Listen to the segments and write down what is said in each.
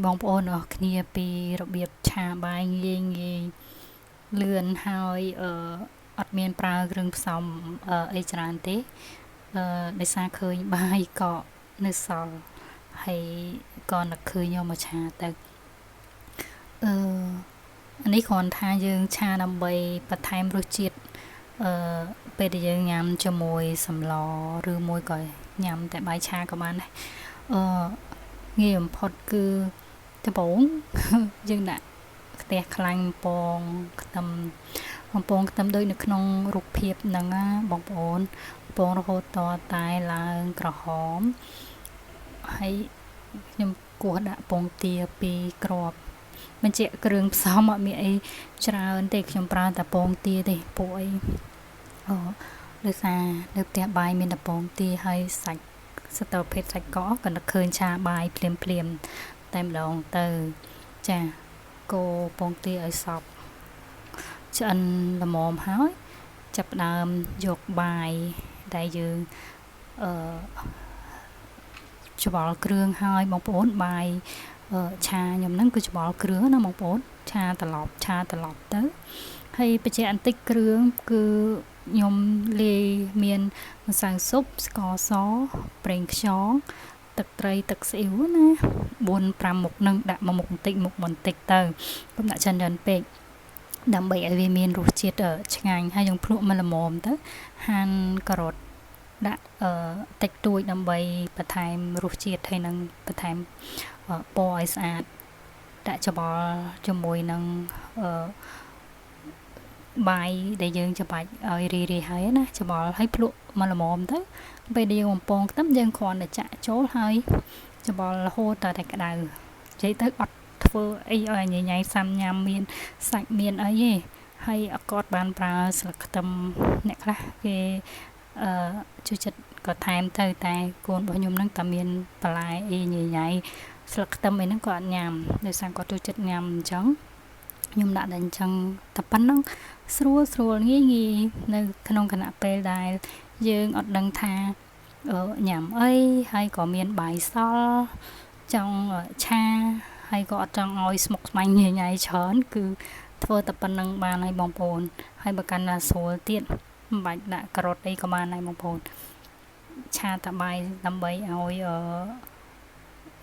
บองប្អូនអរគ្នាពីរបៀបឆាបាយងាយលឿនហើយអត់មានប្រើគ្រឿងផ្សំអីច្រើនទេដោយសារឃើញបាយកកនៅសល់ហើយក៏នឹកឃើញយកមកឆាទៅនេះគ្រាន់ថាយើងឆាដើម្បីបន្ថែមរសជាតិពេលដែលយើងញ៉ាំជាមួយសម្លឬមួយក៏ញ៉ាំតែបាយឆាក៏បានដែរងាយបំផុតគឺដំបូងយើងដាក់ខ្ទះខ្លាញ់បំពងខ្ទឹមដូចនៅក្នុងរូបភាពហ្នឹងណាបងប្អូនបំពងរហូតតតែឡើងក្រហមហើយខ្ញុំគោះដាក់ពងទា2គ្រាប់បញ្ជាក់គ្រឿងផ្សំអត់មានអីច្រើនទេខ្ញុំប្រើតែពងទាទេពួកអីដោយសារនៅផ្ទះបាយមានតែពងទាហើយសាច់ស្ទើរភេទសាច់កកក៏នឹកឃើញឆាបាយភ្លាមតែម្ដងទៅចាកូរពងទាឲ្យសព្វឆ្អិនល្មមហើយចាប់ផ្ដើមយកបាយដែលយើងច្បល់គ្រឿងហើយបងប្អូនបាយឆាខ្ញុំហ្នឹងគឺច្បល់គ្រឿងណាបងប្អូនឆាត្រឡប់ទៅហើយបញ្ជាក់បន្តិចគ្រឿងគឺខ្ញុំលាយមានម្សៅស៊ុបស្ករសប្រេងខ្យងទឹកត្រីទឹកស៊ីអ៊ីវណា4-5មុខនឹងដាក់មួយមុខបន្តិចទៅកុំដាក់ច្រើនពេកដើម្បីឲ្យវាមានរសជាតិឆ្ងាញ់ហើយយើងភ្លក់មកល្មមទៅហាន់ការ៉ុតដាក់តិចតួចដើម្បីបន្ថែមរសជាតិហើយនឹងបន្ថែមពណ៌ឲ្យស្អាតដាក់ច្បល់ជាមួយនឹងបាយដែលយើងច្របាច់ឲ្យរីហើយណាច្បល់ឲ្យភ្លក់មកល្មមទៅពេលដែលយើងបំពងខ្ទឹមយើងគ្រាន់តែចាក់ចូលហើយច្បល់រហូតតែក្តៅនិយាយទៅអត់ធ្វើអីឲ្យញ៉ៃសាំញ៉ាំមានសាច់មានអីទេហើយអត់បានប្រើស្លឹកខ្ទឹមអ្នកខ្លះគេជួយចិត្តក៏ថែមទៅតែកូនរបស់ខ្ញុំហ្នឹងតែមានបន្លែអីញ៉ៃស្លឹកខ្ទឹមអីហ្នឹងក៏អត់ញ៉ាំដោយសារគាត់ចូលចិត្តញ៉ាំអញ្ចឹងខ្ញុំដាក់តែអញ្ចឹងតែប៉ុណ្ណឹងស្រួលងាយនៅក្នុងគណៈពេលដែលយើងអត់ដឹងថាញ៉ាំអីហើយក៏មានបាយសល់ចង់ឆាហើយក៏អត់ចង់ឲ្យស្មុគស្មាញញ៉ៃច្រើនគឺធ្វើតែប៉ុណ្្នឹងបានហើយបងប្អូនហើយបើកាន់តែស្រួលទៀតមិនបាច់ដាក់ការ៉ុតអីក៏បានដែរបងប្អូនឆាតែបាយដើម្បីឲ្យ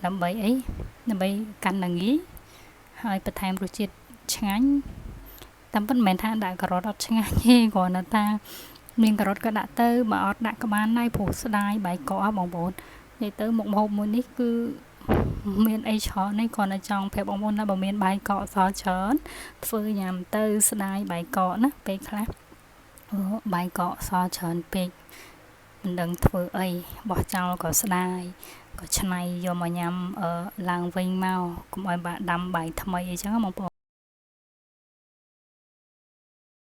ដើម្បីកាន់តែងាយហើយបន្ថែមរសជាតិឆ្ងាញ់តែប៉ុន្មានថាដាក់ការ៉ុតអត់ឆ្ងាញ់ទេគ្រាន់តែថាមានការ៉ុតក៏ដាក់ទៅបើអត់ដាក់ក៏បានដែរព្រោះស្ដាយបាយកកបងប្អូននិយាយទៅមុខម្ហូបមួយនេះគឺមានអីច្រើននេះគ្រាន់តែចង់ប្រាប់បងប្អូនថាបើមានបាយកកសល់ច្រើនធ្វើញ៉ាំទៅស្ដាយបាយកកណាពេលខ្លះបាយកកសល់ច្រើនពេកមិនដឹងធ្វើអីបោះចោលក៏ស្ដាយក៏ឆ្នៃយកមកញ៉ាំឡើងវិញមកកុំឲ្យបាក់ដាំបាយថ្មីអីចឹងបងប្អូន